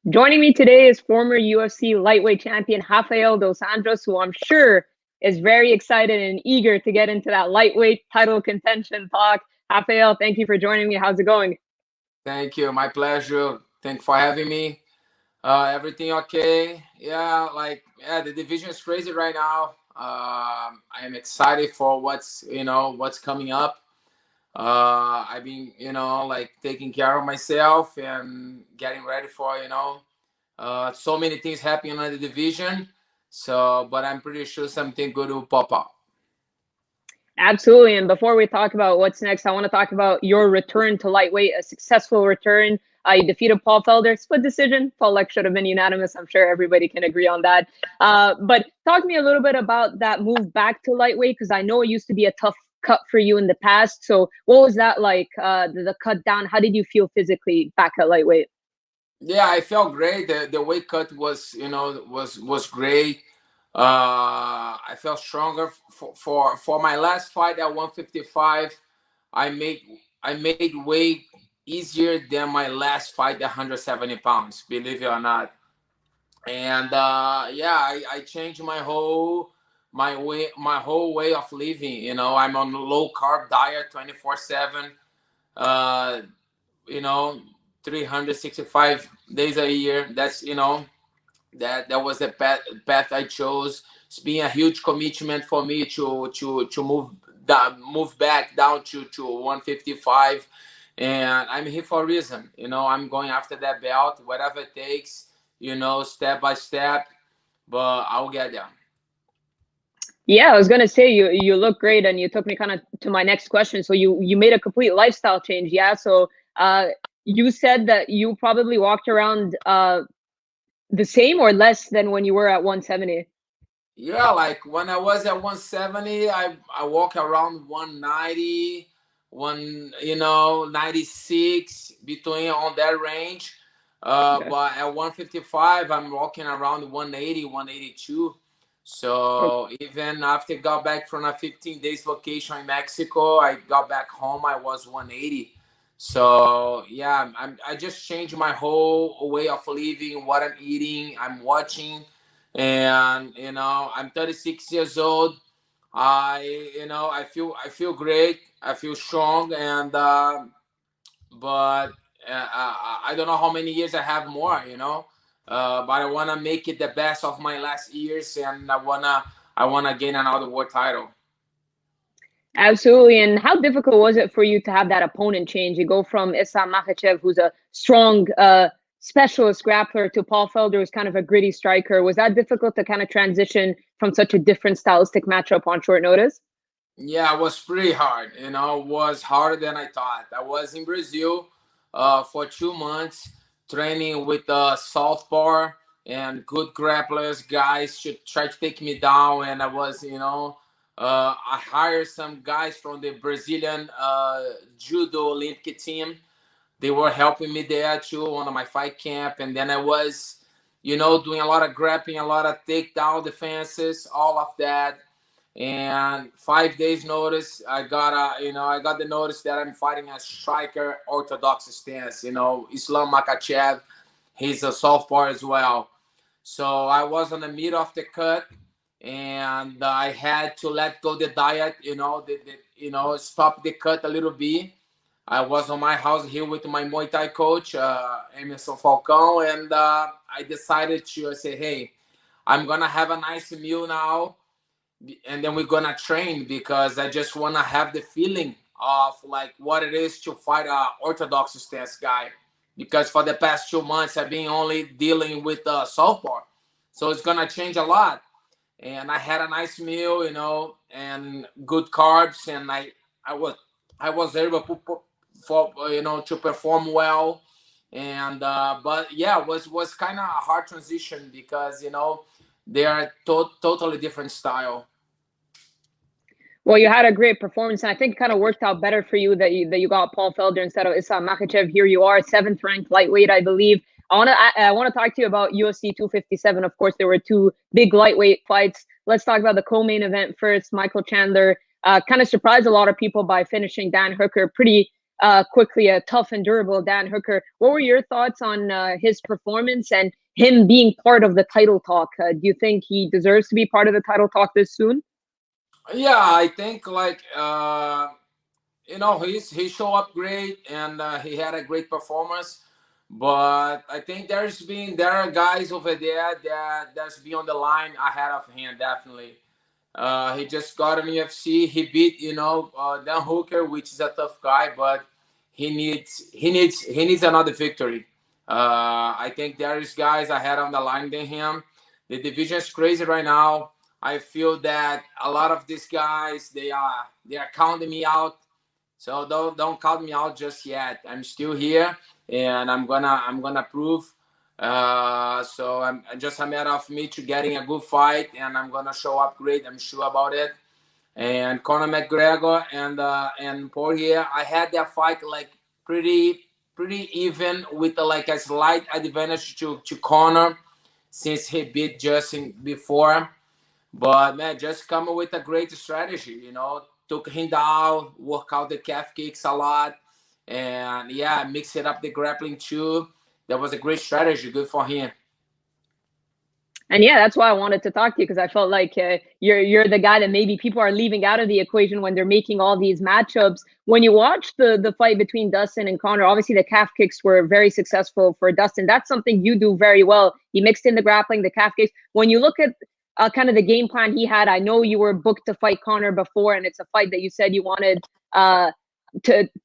Joining me today is former UFC lightweight champion Rafael dos Anjos, who I'm sure is very excited and eager to get into that lightweight title contention talk. Rafael, thank you for joining me. How's it going? Thank you. My pleasure. Thank you for having me. Everything okay? Yeah, the division is crazy right now. I am excited for what's coming up. I've been taking care of myself and getting ready for so many things happening in the division. So, but I'm pretty sure something good will pop up. Absolutely. And before we talk about what's next, I want to talk about your return to lightweight, a successful return. You defeated Paul Felder, split decision. Paul Leck should have been unanimous. I'm sure everybody can agree on that. But talk to me a little bit about that move back to lightweight, because I know it used to be a tough cut for you in the past. So what was that like, the cut down? How did you feel physically back at lightweight? Yeah, I felt great. The weight cut was great. I felt stronger for my last fight at 155. I made I made weight easier than my last fight at 170 pounds. Believe it or not. And yeah, I changed my whole way of living. I'm on a low carb diet 24/7. Uh, you know 365 days a year. That's that was the path I chose. It's been a huge commitment for me to move back down to 155, and I'm here for a reason. I'm going after that belt, whatever it takes. Step by step, but I'll get there. Yeah, I was gonna say you look great, and you took me kind of to my next question. So you made a complete lifestyle change, yeah. So you said that you probably walked around the same or less than when you were at 170. Yeah, like when I was at 170, I walk around 190, 96 between on that range. Okay. But at 155, I'm walking around 180, 182. So even after I got back from a 15 days vacation in Mexico, I got back home, I was 180. So yeah, I just changed my whole way of living, what I'm eating, I'm watching, and I'm 36 years old. I feel great, I feel strong, and but I don't know how many years I have more, but I want to make it the best of my last years, and I want to gain another world title. Absolutely. And how difficult was it for you to have that opponent change? You go from Islam Makhachev, who's a strong specialist grappler, to Paul Felder, who's kind of a gritty striker. Was that difficult to kind of transition from such a different stylistic matchup on short notice? Yeah, it was pretty hard. It was harder than I thought. I was in Brazil for 2 months training with Southpaw and good grapplers, guys should try to take me down. And I hired some guys from the Brazilian judo Olympic team. They were helping me there too on my fight camp. And then I was, doing a lot of grappling, a lot of takedown defenses, all of that. And 5 days notice, I got the notice that I'm fighting a striker orthodox stance. Islam Makachev, he's a southpaw as well. So I was on the middle of the cut, and I had to let go the diet. Stop the cut a little bit. I was on my house here with my Muay Thai coach, Emerson Falcão, and I decided to say, hey, I'm gonna have a nice meal now, and then we're gonna train, because I just wanna have the feeling of like what it is to fight a orthodox stance guy. Because for the past 2 months I've been only dealing with softball, so it's gonna change a lot. And I had a nice meal, and good carbs, and I was able to perform well. And but yeah, was kind of a hard transition, because they are totally different style. Well, you had a great performance, and I think it kind of worked out better for you that you got Paul Felder instead of Islam Makhachev. Here you are, seventh ranked lightweight, I believe. I want to talk to you about UFC 257. Of course, there were two big lightweight fights. Let's talk about the co-main event first. Michael Chandler kind of surprised a lot of people by finishing Dan Hooker pretty quickly a tough and durable Dan Hooker. What were your thoughts on his performance and him being part of the title talk? Do you think he deserves to be part of the title talk this soon? Yeah, I think like he showed up great and he had a great performance. But I think there are guys over there that's been on the line ahead of him definitely. He just got an UFC. He beat Dan Hooker, which is a tough guy, but he needs another victory. I think there is guys ahead on the line than him. The division is crazy right now. I feel that a lot of these guys they are counting me out. So don't count me out just yet. I'm still here, and I'm gonna prove. So I'm just a matter of me to getting a good fight, and I'm gonna show up great. I'm sure about it. And Conor McGregor and Poirier, I had that fight like pretty even with like a slight advantage to Conor since he beat Justin before. But man, just coming with a great strategy, took him down, work out the calf kicks a lot, and yeah, mix it up the grappling too. That was a great strategy, good for him. And yeah, that's why I wanted to talk to you, because I felt like you're the guy that maybe people are leaving out of the equation when they're making all these matchups. When you watch the fight between Dustin and Conor, obviously the calf kicks were very successful for Dustin. That's something you do very well. He mixed in the grappling, the calf kicks. When you look at kind of the game plan he had, I know you were booked to fight Conor before, and it's a fight that you said you wanted to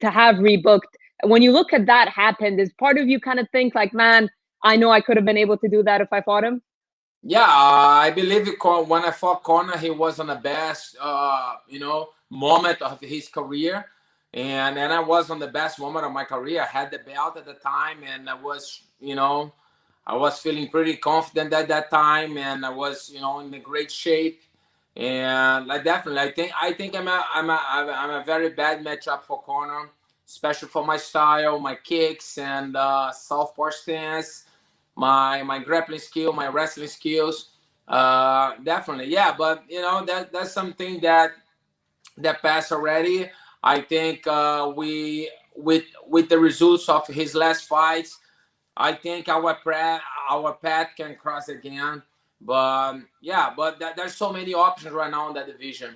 have rebooked. When you look at that happen, does part of you kind of think like, man, I know I could have been able to do that if I fought him? Yeah, I believe when I fought Conor, he was on the best, moment of his career, and I was on the best moment of my career. I had the belt at the time, and I was feeling pretty confident at that time, and I was, in a great shape. And like definitely, I think I'm a very bad matchup for Conor, especially for my style, my kicks, and southpaw stance, my grappling skill, my wrestling skills. Definitely, yeah. But that's something that passed already. I think with the results of his last fights, I think our path can cross again. But yeah, but there's so many options right now in that division.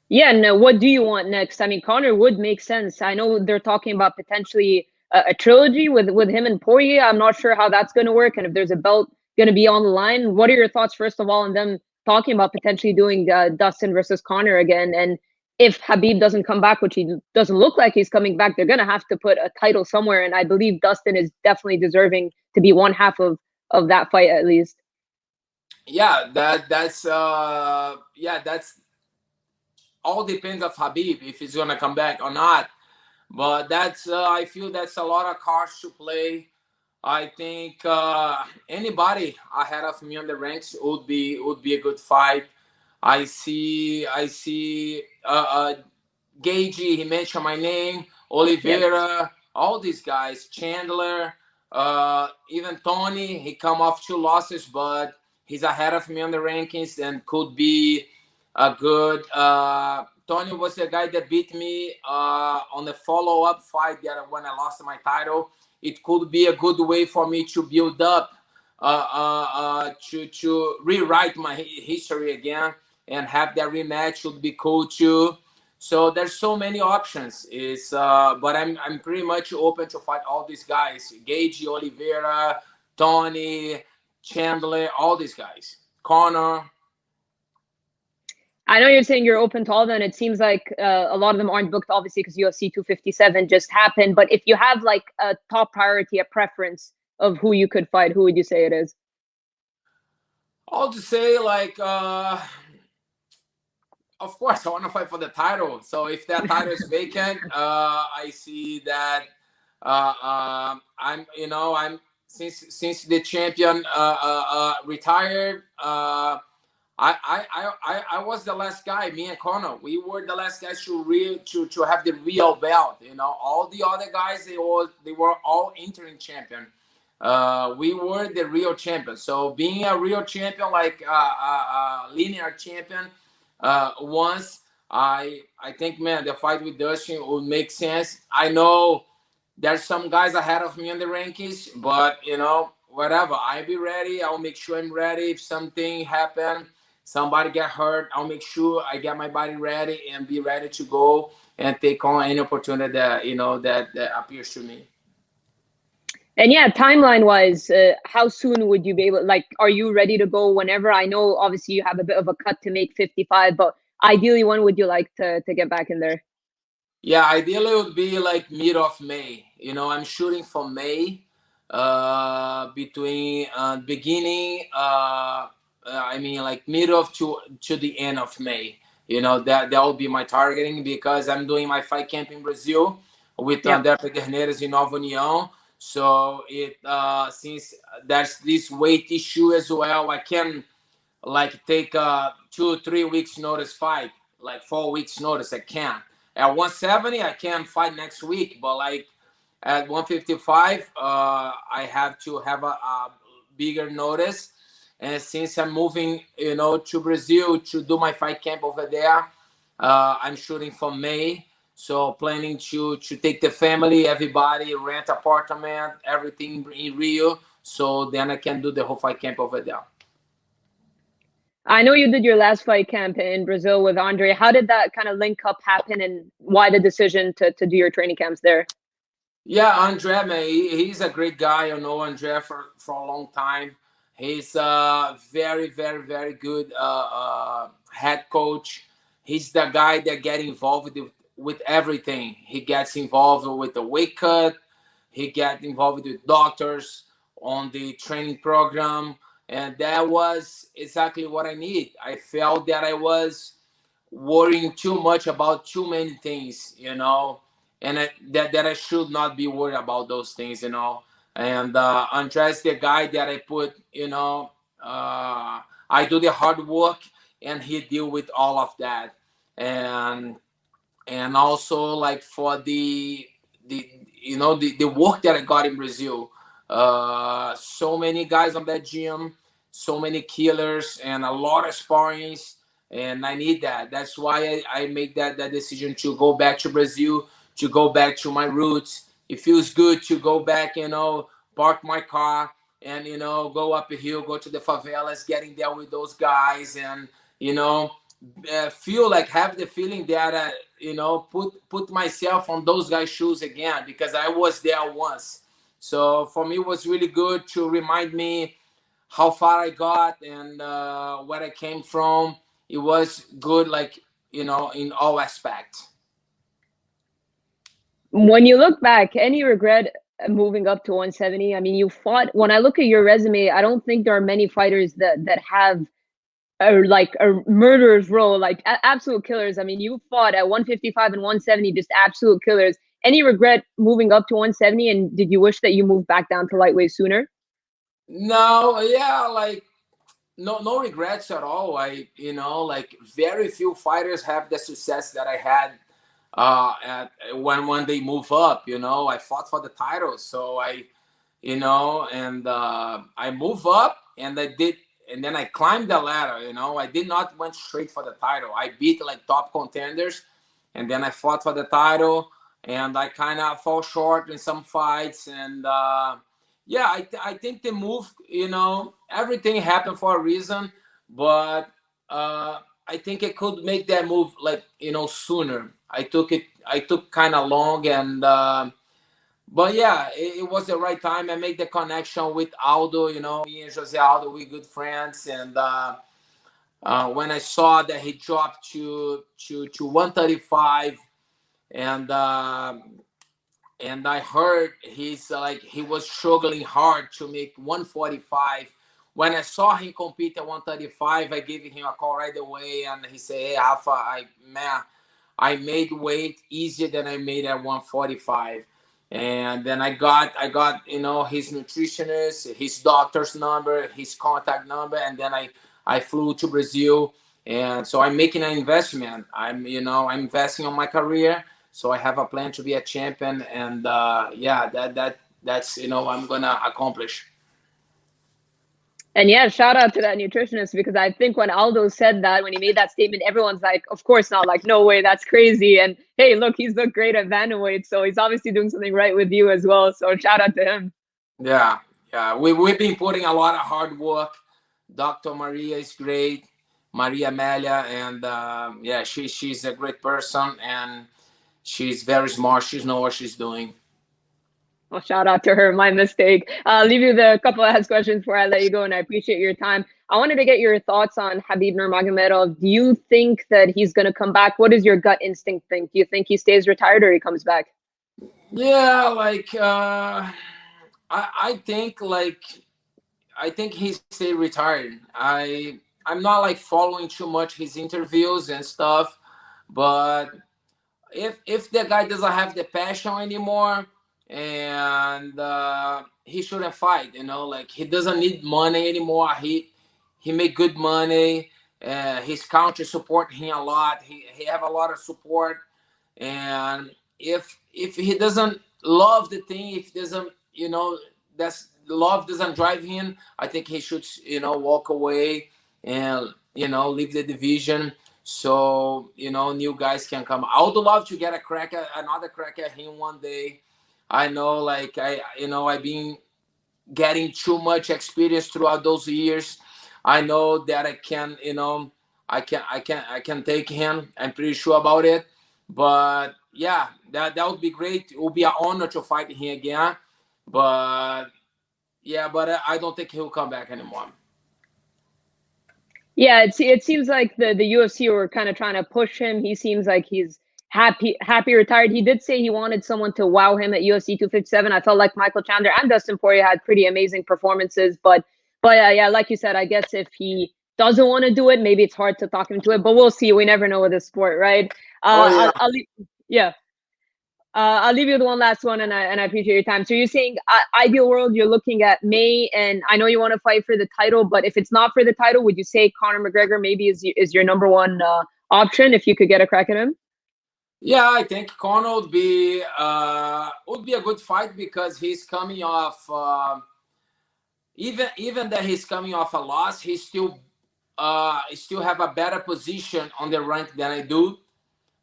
Yeah, no, what do you want next? I mean, Connor would make sense. I know they're talking about potentially a trilogy with him and Poirier. I'm not sure how that's going to work, and if there's a belt going to be on the line. What are your thoughts, first of all, on them talking about potentially doing Dustin versus Connor again? And if Habib doesn't come back, which he doesn't look like he's coming back, they're going to have to put a title somewhere. And I believe Dustin is definitely deserving to be one half of that fight at least. Yeah, that's all depends of Habib if he's gonna come back or not. But that's I feel that's a lot of cards to play. I think anybody ahead of me on the ranks would be a good fight. I see Gagey, he mentioned my name, Yep. Oliveira, all these guys, Chandler, even Tony. He come off 2 losses, but he's ahead of me on the rankings and could be a good. Tony was the guy that beat me on the follow-up fight that when I lost my title. It could be a good way for me to build up, to rewrite my history again and have that rematch would be cool too. So there's so many options. But I'm pretty much open to fight all these guys: Gage, Oliveira, Tony, Chandler, all these guys. Connor. I know you're saying you're open to all of them. It seems like a lot of them aren't booked, obviously, because UFC 257 just happened. But if you have like a top priority, a preference of who you could fight, who would you say it is? I'll just say like, of course, I want to fight for the title. So if that title is vacant, I see that I'm since the champion retired. I was the last guy. Me and Conor, we were the last guys to have the real belt. All the other guys they were all interim champion. We were the real champion. So being a real champion, like linear champion, once I think, man, the fight with Dustin would make sense. I know there's some guys ahead of me in the rankings, but whatever. I'll be ready. I'll make sure I'm ready. If something happen, somebody get hurt, I'll make sure I get my body ready and be ready to go and take on any opportunity that that appears to me. And yeah, timeline wise, how soon would you be able, like, are you ready to go whenever? I know obviously you have a bit of a cut to make 55, but ideally when would you like to get back in there? Yeah, ideally it would be like mid of May. I'm shooting for May, between beginning. I mean, like mid of to the end of May. That will be my targeting because I'm doing my fight camp in Brazil with Yeah. André Pederneiras in Nova União. So it since there's this weight issue as well, I can like take 2 or 3 weeks notice fight, like 4 weeks notice. I can at 170 I can fight next week, but like at 155 I have to have a bigger notice. And since I'm moving to Brazil to do my fight camp over there, I'm shooting for May. So planning to take the family, everybody, rent apartment, everything in Rio, so then I can do the whole fight camp over there. I know you did your last fight camp in Brazil with Andre. How did that kind of link up happen, and why the decision to do your training camps there? Yeah, Andre, man, he's a great guy. I know Andre for a long time. He's a very, very, very good head coach. He's the guy that get involved with everything. He gets involved with the weight cut. He gets involved with doctors on the training program. And that was exactly what I need. I felt that I was worrying too much about too many things, and that I should not be worried about those things. And Andres, the guy that I put, I do the hard work, and he deal with all of that, and also like for the the work that I got in Brazil. So many guys on that gym, so many killers, and a lot of sparrings, and I need that. That's why I make that decision to go back to Brazil, to go back to my roots. It feels good to go back, park my car and go up a hill, go to the favelas, getting there with those guys, and you know feel like have the feeling that put myself on those guys' shoes again, because I was there once. So for me, it was really good to remind me how far I got and where I came from. It was good, like in all aspects. When you look back, any regret moving up to 170? I mean, you fought. When I look at your resume, I don't think there are many fighters that have a murderer's row, like absolute killers. I mean, you fought at 155 and 170, just absolute killers. Any regret moving up to 170? And did you wish that you moved back down to lightweight sooner? No, yeah, like no regrets at all. Like very few fighters have the success that I had at when they move up. I fought for the title, so and I move up, and I did, and then I climbed the ladder. I did not went straight for the title. I beat like top contenders, and then I fought for the title, and I kind of fall short in some fights, and yeah, I think the move, everything happened for a reason, but I think I could make that move like sooner. I took kind of long, and but yeah, it was the right time. I made the connection with Aldo. Me and Jose Aldo, we good friends, and when I saw that he dropped to 135, and I heard he was struggling hard to make 145. When I saw him compete at 135, I gave him a call right away, and he said, "Hey, Rafa, I made weight easier than I made at 145." And then I got his nutritionist, his doctor's number, his contact number, and then I flew to Brazil. And so I'm making an investment. I'm investing on my career. So I have a plan to be a champion, and yeah, that's I'm gonna accomplish. And yeah, shout out to that nutritionist, because I think when Aldo said that, when he made that statement, everyone's like, of course not, like, no way, that's crazy. And hey, look, he's looked great at bantamweight, so he's obviously doing something right with you as well. So shout out to him. Yeah, yeah. We've been putting a lot of hard work. Dr. Maria is great, Maria Amelia, and yeah, she's a great person, and she's very smart. She knows what she's doing. Well, shout out to her. My mistake. I'll leave you the couple of last questions before I let you go, and I appreciate your time. I wanted to get your thoughts on Khabib Nurmagomedov. Do you think that he's going to come back? What does your gut instinct think? Do you think he stays retired or he comes back? Yeah, like I think like I think he stay retired. I'm not like following too much his interviews and stuff, but if the guy doesn't have the passion anymore, and he shouldn't fight, you know, like he doesn't need money anymore. He make good money. His country support him a lot. He have a lot of support, and if he doesn't love the thing, if doesn't, you know, that's love doesn't drive him, I think he should, you know, walk away and, you know, leave the division, so, you know, new guys can come. I would love to get another crack at him one day. I know, like, you know, I've been getting too much experience throughout those years. I know that I can, you know, I can take him. I'm pretty sure about it. But yeah, that would be great. It would be an honor to fight him again. But yeah, but I don't think he'll come back anymore. Yeah, it seems like the UFC were kind of trying to push him. He seems like he's happy retired. He did say he wanted someone to wow him at UFC 257. I felt like Michael Chandler and Dustin Poirier had pretty amazing performances, but yeah, like you said, I guess if he doesn't want to do it, maybe it's hard to talk him to it. But we'll see. We never know with this sport, right? Oh yeah. I'll leave, yeah. I'll leave you with one last one, and I appreciate your time. So you're saying, ideal world, you're looking at May, and I know you want to fight for the title, but if it's not for the title, would you say Conor McGregor maybe is your number one option if you could get a crack at him? Yeah, I think Conor would be a good fight because he's coming off even that he's coming off a loss, he still have a better position on the rank than I do.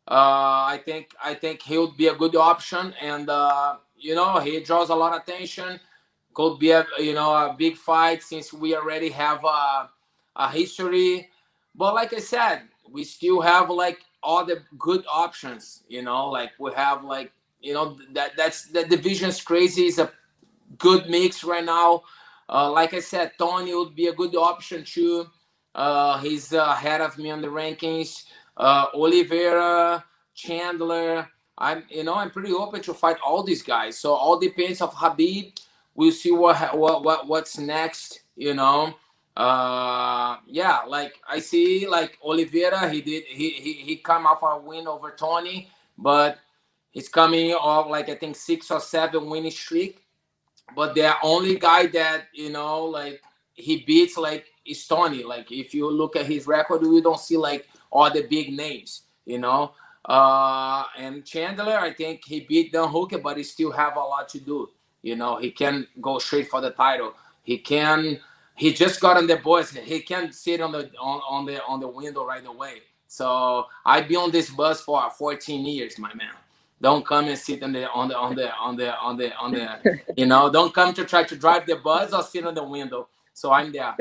I think he would be a good option, and you know, he draws a lot of attention. Could be a, you know, a big fight since we already have a history. But like I said, we still have like all the good options. You know, like we have like, you know, that's the division's crazy. It's a good mix right now. Like I said, Tony would be a good option too. He's ahead of me on the rankings. Oliveira, Chandler. I'm pretty open to fight all these guys. So all depends of Habib. We'll see what's next. You know. Yeah, like I see, like Oliveira, he come off a win over Tony, but he's coming off like I think 6 or 7 winning streak, but the only guy that, you know, like he beats like is Tony. Like if you look at his record, we don't see like all the big names, you know. And Chandler, I think he beat Dan Hooker, but he still have a lot to do. You know, he can go straight for the title. He can. He just got on the boys. He can sit on the window right away. So I've been on this bus for 14 years, my man. Don't come and sit on the you know, don't come to try to drive the bus or sit on the window. So I'm there.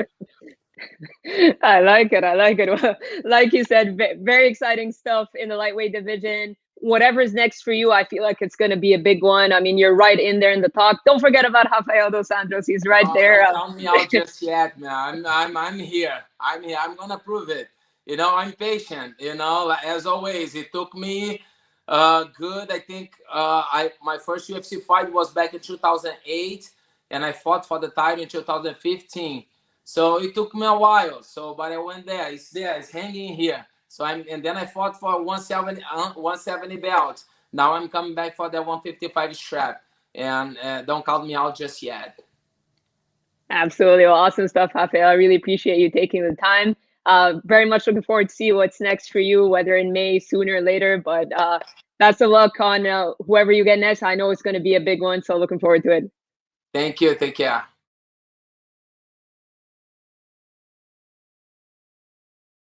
I like it. I like it. Well, like you said, very exciting stuff in the lightweight division. Whatever's next for you, I feel like it's going to be a big one. I mean, you're right in there in the top. Don't forget about Rafael dos Anjos. He's right Oh, there. don't count me out just yet, man. I'm here. I'm here. I'm gonna prove it. You know, I'm patient. You know, like, as always, it took me good. I think I my first UFC fight was back in 2008, and I fought for the title in 2015. So it took me a while. So, but I went there. It's there. It's hanging here. So and then I fought for 170 belt. Now I'm coming back for the 155 strap, and don't count me out just yet. Absolutely. Well, awesome stuff, Rafael. I really appreciate you taking the time. Very much looking forward to see what's next for you, whether in May, sooner or later. But best of luck on whoever you get next. I know it's going to be a big one, so looking forward to it. Thank you. Take care.